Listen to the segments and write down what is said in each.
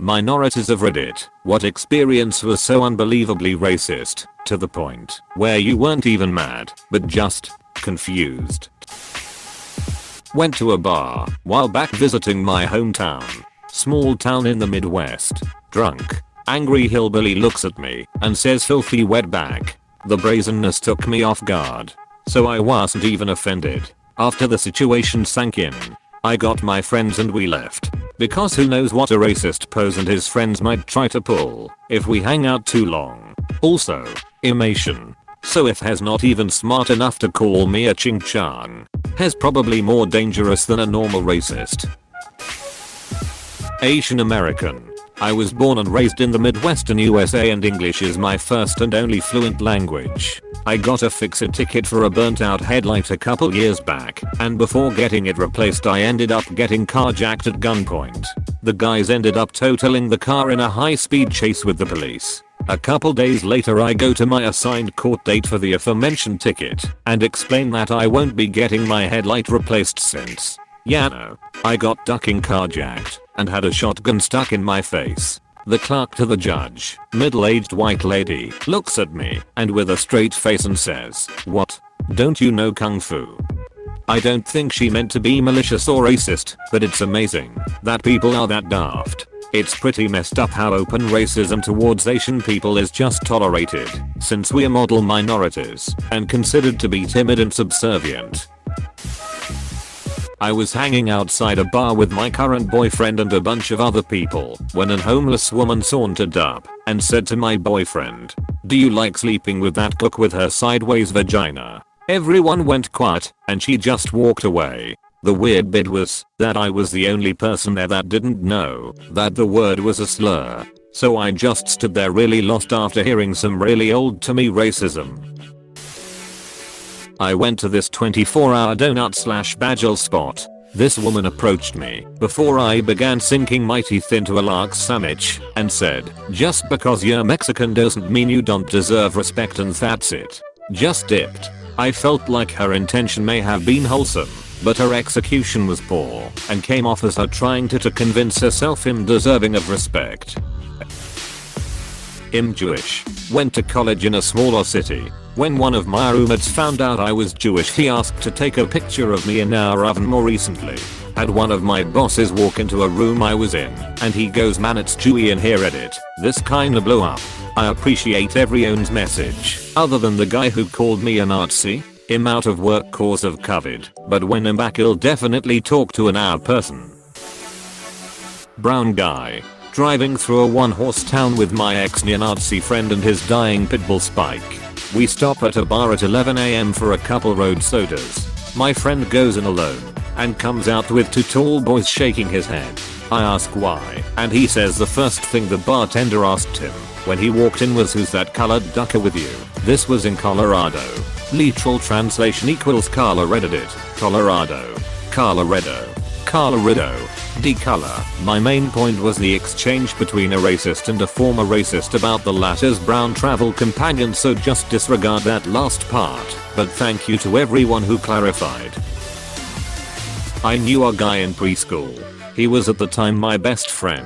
Minorities of Reddit, what experience was so unbelievably racist, to the point where you weren't even mad, but just confused? Went to a bar while back visiting my hometown. Small town in the Midwest. Drunk. Angry hillbilly looks at me and says filthy wetback. The brazenness took me off guard. So I wasn't even offended. After the situation sank in, I got my friends and we left. Because who knows what a racist pose and his friends might try to pull if we hang out too long. Also, imation. So if Hez not even smart enough to call me a ching-chang, Hez probably more dangerous than a normal racist. Asian American. I was born and raised in the Midwestern USA and English is my first and only fluent language. I got a fix-it ticket for a burnt out headlight a couple years back, and before getting it replaced I ended up getting carjacked at gunpoint. The guys ended up totaling the car in a high-speed chase with the police. A couple days later I go to my assigned court date for the aforementioned ticket and explain that I won't be getting my headlight replaced since, no, I got ducking carjacked and had a shotgun stuck in my face. The clerk to the judge, middle-aged white lady, looks at me and with a straight face and says, "What? Don't you know kung fu?" I don't think she meant to be malicious or racist, but it's amazing that people are that daft. It's pretty messed up how open racism towards Asian people is just tolerated, since we're model minorities and considered to be timid and subservient. I was hanging outside a bar with my current boyfriend and a bunch of other people when a homeless woman sauntered up and said to my boyfriend, "Do you like sleeping with that cook with her sideways vagina?" Everyone went quiet and she just walked away. The weird bit was that I was the only person there that didn't know that the word was a slur. So I just stood there really lost after hearing some really old to me racism. I went to this 24-hour donut/bagel spot. This woman approached me before I began sinking my teeth into a large sandwich and said, "Just because you're Mexican doesn't mean you don't deserve respect and that's it." Just dipped. I felt like her intention may have been wholesome, but her execution was poor and came off as her trying to convince herself I'm deserving of respect. I'm Jewish. Went to college in a smaller city. When one of my roommates found out I was Jewish he asked to take a picture of me in our oven. More recently, had one of my bosses walk into a room I was in and he goes, "Man, it's Jewy in here, Reddit." This kinda blew up. I appreciate everyone's message, other than the guy who called me a Nazi. I'm out of work cause of COVID, but when I'm back I'll definitely talk to an our person. Brown guy. Driving through a one-horse town with my ex-neo-Nazi friend and his dying pitbull Spike. We stop at a bar at 11 AM for a couple road sodas. My friend goes in alone and comes out with two tall boys shaking his head. I ask why, and he says the first thing the bartender asked him when he walked in was, "Who's that colored ducker with you?" This was in Colorado. Literal translation equals Reddit, Colorado, Colorado, decolor. My main point was the exchange between a racist and a former racist about the latter's brown travel companion, so just disregard that last part, but thank you to everyone who clarified. I knew a guy in preschool. He was at the time my best friend.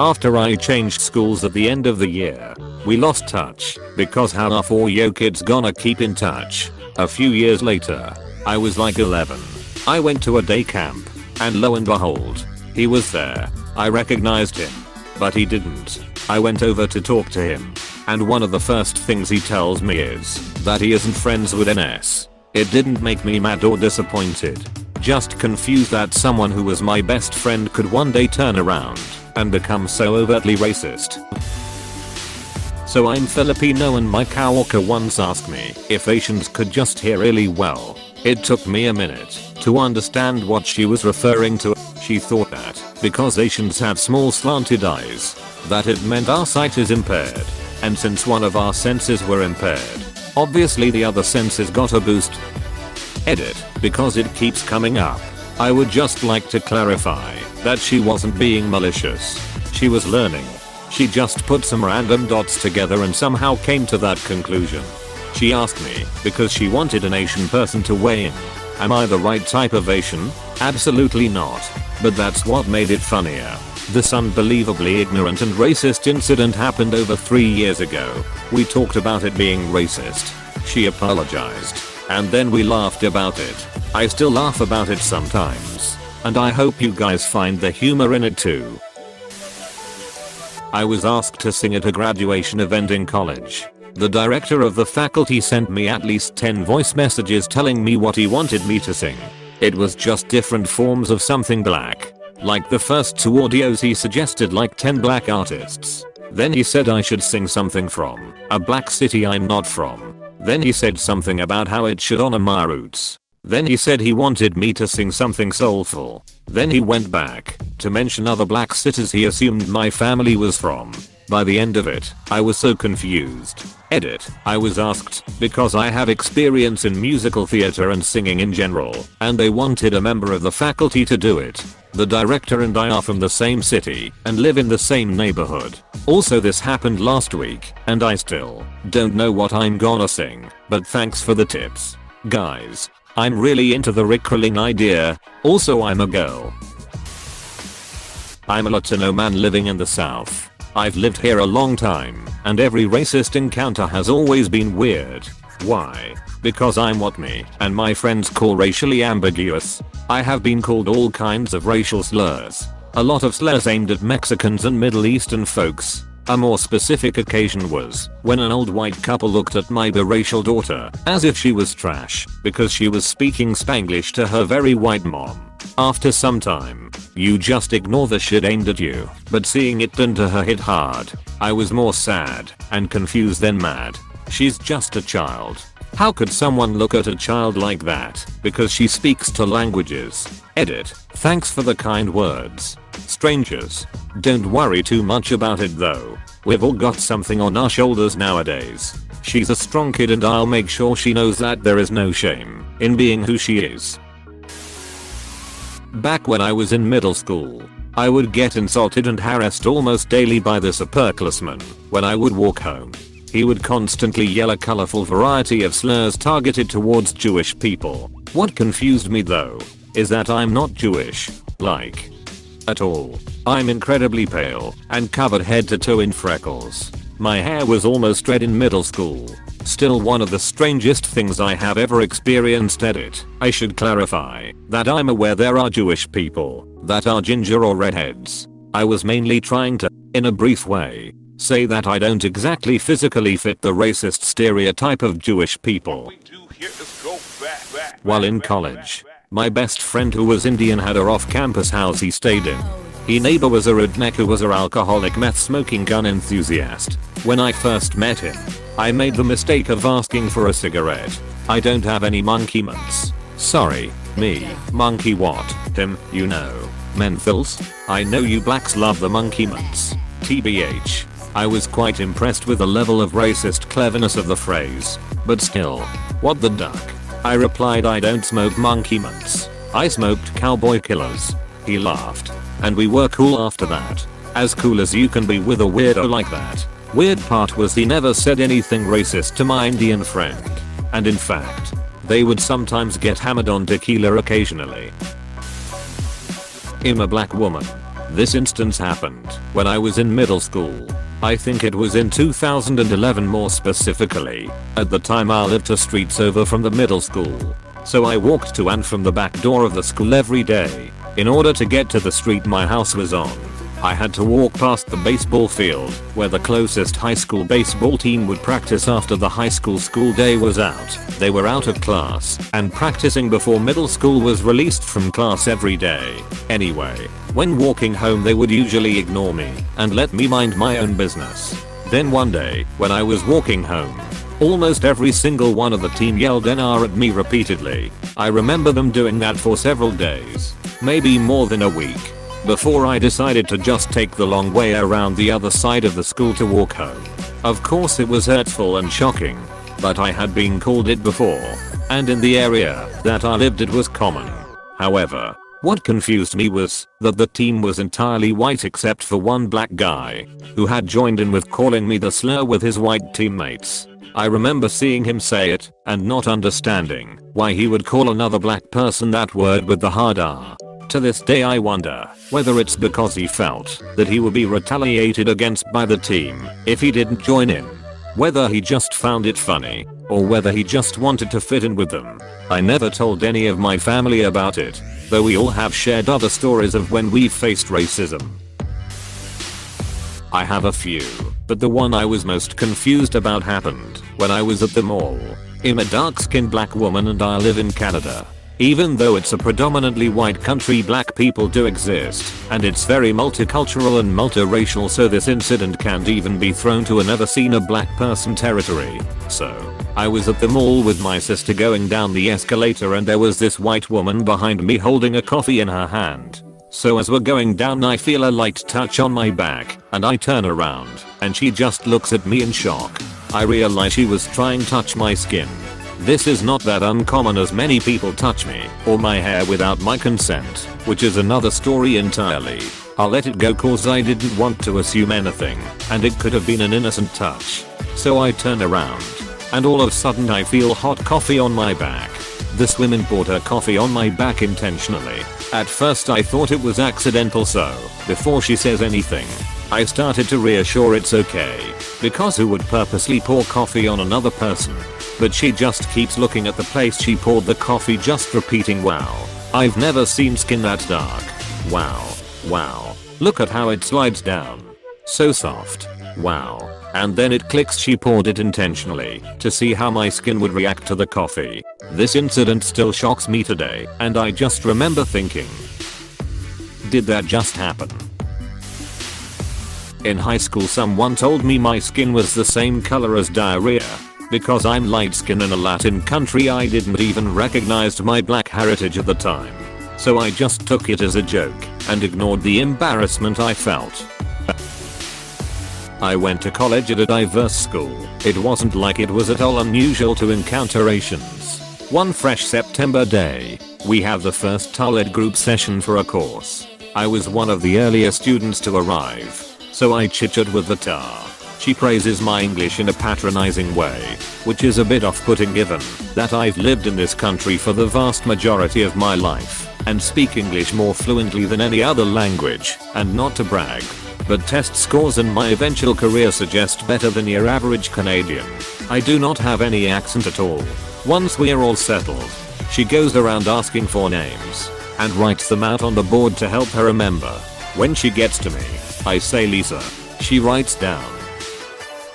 After I changed schools at the end of the year, we lost touch, because how are 4 kids gonna keep in touch? A few years later, I was like 11. I went to a day camp, and lo and behold, he was there. I recognized him, but he didn't. I went over to talk to him, and one of the first things he tells me is that he isn't friends with NS. It didn't make me mad or disappointed, just confused that someone who was my best friend could one day turn around and become so overtly racist. So I'm Filipino and my coworker once asked me if Asians could just hear really well. It took me a minute to understand what she was referring to. She thought that because Asians have small slanted eyes, that it meant our sight is impaired. And since one of our senses were impaired, obviously the other senses got a boost. Edit, because it keeps coming up. I would just like to clarify that she wasn't being malicious. She was learning. She just put some random dots together and somehow came to that conclusion. She asked me because she wanted an Asian person to weigh in. Am I the right type of Asian? Absolutely not. But that's what made it funnier. This unbelievably ignorant and racist incident happened over 3 years ago. We talked about it being racist. She apologized. And then we laughed about it. I still laugh about it sometimes. And I hope you guys find the humor in it too. I was asked to sing at a graduation event in college. The director of the faculty sent me at least 10 voice messages telling me what he wanted me to sing. It was just different forms of something black. Like the first 2 audios he suggested like 10 black artists. Then he said I should sing something from a black city I'm not from. Then he said something about how it should honor my roots. Then he said he wanted me to sing something soulful. Then he went back to mention other black cities he assumed my family was from. By the end of it, I was so confused. Edit. I was asked because I have experience in musical theater and singing in general, and they wanted a member of the faculty to do it. The director and I are from the same city and live in the same neighborhood. Also, this happened last week, and I still don't know what I'm gonna sing, but thanks for the tips. Guys, I'm really into the Rickroling idea. Also, I'm a girl. I'm a Latino man living in the South. I've lived here a long time, and every racist encounter has always been weird. Why? Because I'm what me and my friends call racially ambiguous. I have been called all kinds of racial slurs. A lot of slurs aimed at Mexicans and Middle Eastern folks. A more specific occasion was when an old white couple looked at my biracial daughter as if she was trash because she was speaking Spanglish to her very white mom. After some time, you just ignore the shit aimed at you, but seeing it done to her hit hard. I was more sad and confused than mad. She's just a child. How could someone look at a child like that because she speaks 2 languages? Edit. Thanks for the kind words. Strangers. Don't worry too much about it though. We've all got something on our shoulders nowadays. She's a strong kid and I'll make sure she knows that there is no shame in being who she is. Back when I was in middle school, I would get insulted and harassed almost daily by this upperclassman when I would walk home. He would constantly yell a colorful variety of slurs targeted towards Jewish people. What confused me though, is that I'm not Jewish, like, at all. I'm incredibly pale and covered head to toe in freckles. My hair was almost red in middle school. Still one of the strangest things I have ever experienced. Edit. I should clarify that I'm aware there are Jewish people that are ginger or redheads. I was mainly trying to, in a brief way, say that I don't exactly physically fit the racist stereotype of Jewish people. While in college, my best friend who was Indian had a off-campus house he stayed in. His neighbor was a redneck who was an alcoholic meth-smoking gun enthusiast. When I first met him, I made the mistake of asking for a cigarette. I don't have any monkey mints. Sorry, me, monkey what? Him, you know, menthols? I know you blacks love the monkey mints. TBH. I was quite impressed with the level of racist cleverness of the phrase. But still, what the duck? I replied I don't smoke monkey mints. I smoked cowboy killers. He laughed. And we were cool after that. As cool as you can be with a weirdo like that. Weird part was he never said anything racist to my Indian friend. And in fact, they would sometimes get hammered on tequila occasionally. I'm a black woman. This instance happened when I was in middle school. I think it was in 2011 more specifically. At the time I lived 2 streets over from the middle school. So I walked to and from the back door of the school every day. In order to get to the street my house was on, I had to walk past the baseball field where the closest high school baseball team would practice after the high school day was out. They were out of class and practicing before middle school was released from class every day. Anyway, when walking home they would usually ignore me and let me mind my own business. Then one day, when I was walking home, almost every single one of the team yelled NR at me repeatedly. I remember them doing that for several days, maybe more than a week, before I decided to just take the long way around the other side of the school to walk home. Of course it was hurtful and shocking, but I had been called it before, and in the area that I lived it was common. However, what confused me was that the team was entirely white except for one black guy, who had joined in with calling me the slur with his white teammates. I remember seeing him say it, and not understanding why he would call another black person that word with the hard R. To this day I wonder whether it's because he felt that he would be retaliated against by the team if he didn't join in. Whether he just found it funny, or whether he just wanted to fit in with them. I never told any of my family about it, though we all have shared other stories of when we've faced racism. I have a few, but the one I was most confused about happened when I was at the mall. I'm a dark-skinned black woman and I live in Canada. Even though it's a predominantly white country, black people do exist, and it's very multicultural and multiracial, so this incident can't even be thrown to a never seen a black person territory. So, I was at the mall with my sister going down the escalator and there was this white woman behind me holding a coffee in her hand. So as we're going down I feel a light touch on my back, and I turn around, and she just looks at me in shock. I realize she was trying to touch my skin. This is not that uncommon, as many people touch me or my hair without my consent, which is another story entirely. I'll let it go cause I didn't want to assume anything, and it could have been an innocent touch. So I turn around, and all of a sudden I feel hot coffee on my back. This woman poured her coffee on my back intentionally. At first I thought it was accidental, so before she says anything, I started to reassure it's okay, because who would purposely pour coffee on another person? But she just keeps looking at the place she poured the coffee, just repeating, "Wow, I've never seen skin that dark. Wow, wow, look at how it slides down. So soft. Wow." And then it clicks, she poured it intentionally to see how my skin would react to the coffee. This incident still shocks me today, and I just remember thinking, did that just happen? In high school someone told me my skin was the same color as diarrhea. Because I'm light skinned in a Latin country, I didn't even recognize my black heritage at the time. So I just took it as a joke and ignored the embarrassment I felt. I went to college at a diverse school. It wasn't like it was at all unusual to encounter Asians. One fresh September day, we have the first TALED group session for a course. I was one of the earlier students to arrive, so I chit-chat with the TA. She praises my English in a patronizing way, which is a bit off-putting given that I've lived in this country for the vast majority of my life and speak English more fluently than any other language, and not to brag, but test scores and my eventual career suggest better than your average Canadian. I do not have any accent at all. Once we're all settled, she goes around asking for names and writes them out on the board to help her remember. When she gets to me, I say Lisa. She writes down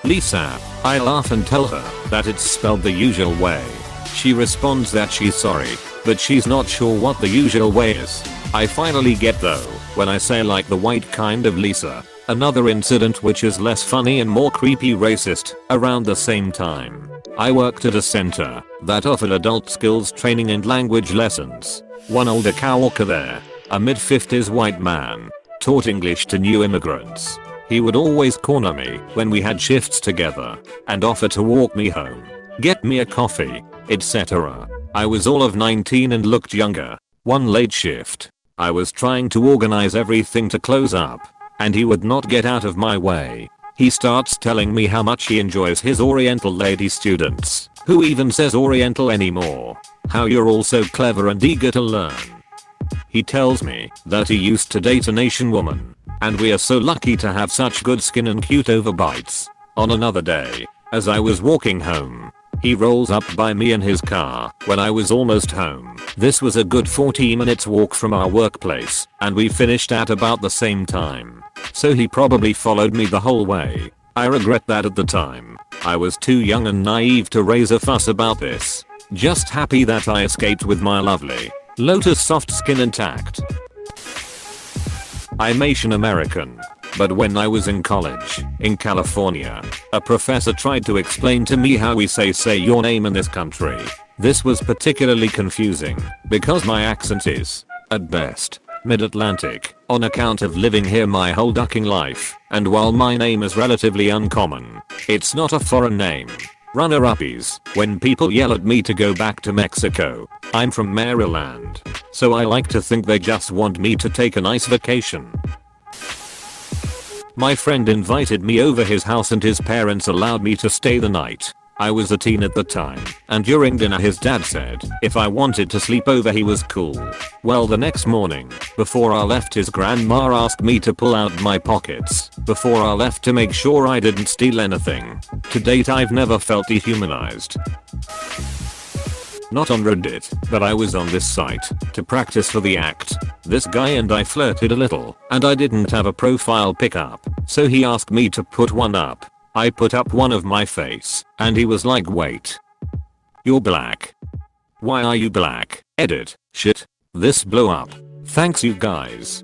Lisa. I laugh and tell her that it's spelled the usual way. She responds that she's sorry, but she's not sure what the usual way is. I finally get though when I say like the white kind of Lisa. Another incident which is less funny and more creepy racist. Around the same time, I worked at a center that offered adult skills training and language lessons. One older coworker there, a mid-50s white man, taught English to new immigrants. He would always corner me when we had shifts together and offer to walk me home, get me a coffee, etc. I was all of 19 and looked younger. One late shift, I was trying to organize everything to close up, and he would not get out of my way. He starts telling me how much he enjoys his Oriental lady students. Who even says Oriental anymore? How you're all so clever and eager to learn. He tells me that he used to date an Asian woman, and we are so lucky to have such good skin and cute overbites. On another day, as I was walking home, he rolls up by me in his car when I was almost home. This was a good 40 minutes walk from our workplace, and we finished at about the same time. So he probably followed me the whole way. I regret that at the time. I was too young and naive to raise a fuss about this. Just happy that I escaped with my lovely Lotus soft skin intact. I'm Asian American, but when I was in college, in California, a professor tried to explain to me how we say your name in this country. This was particularly confusing, because my accent is, at best, mid-Atlantic, on account of living here my whole ducking life, and while my name is relatively uncommon, it's not a foreign name. Runner-uppies, when people yell at me to go back to Mexico, I'm from Maryland, so I like to think they just want me to take a nice vacation. My friend invited me over his house and his parents allowed me to stay the night. I was a teen at the time, and during dinner his dad said if I wanted to sleep over he was cool. Well, the next morning, before I left, his grandma asked me to pull out my pockets before I left to make sure I didn't steal anything. To date I've never felt dehumanized. Not on Reddit, but I was on this site to practice for the act. This guy and I flirted a little, and I didn't have a profile pic up, so he asked me to put one up. I put up one of my face, and he was like, wait. You're black. Why are you black? Edit. Shit. This blew up. Thanks you guys.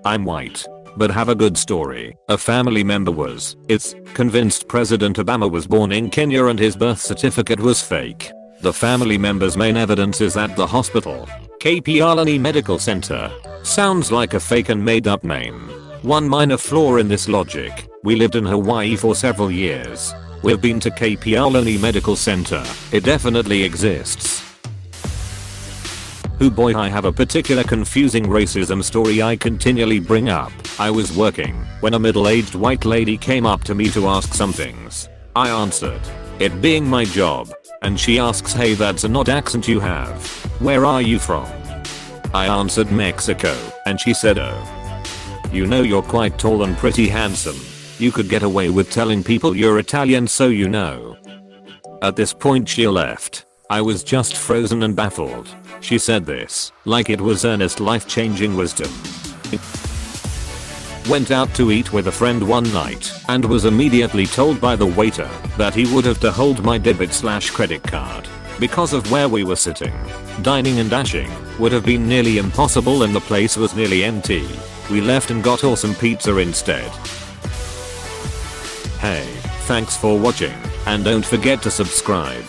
I'm white, but have a good story. A family member was, it's, convinced President Obama was born in Kenya and his birth certificate was fake. The family member's main evidence is at the hospital. KP Medical Center. Sounds like a fake and made up name. One minor flaw in this logic. We lived in Hawaii for several years. We've been to KP Medical Center. It definitely exists. Oh boy, I have a particular confusing racism story I continually bring up. I was working when a middle-aged white lady came up to me to ask some things. I answered, it being my job, and she asks, hey, that's an odd accent you have. Where are you from? I answered Mexico, and she said, oh. You know you're quite tall and pretty handsome. You could get away with telling people you're Italian, so you know. At this point she left. I was just frozen and baffled. She said this like it was earnest life-changing wisdom. Went out to eat with a friend one night and was immediately told by the waiter that he would have to hold my debit/credit card because of where we were sitting. Dining and dashing would have been nearly impossible and the place was nearly empty. We left and got awesome pizza instead. Hey, thanks for watching, and don't forget to subscribe.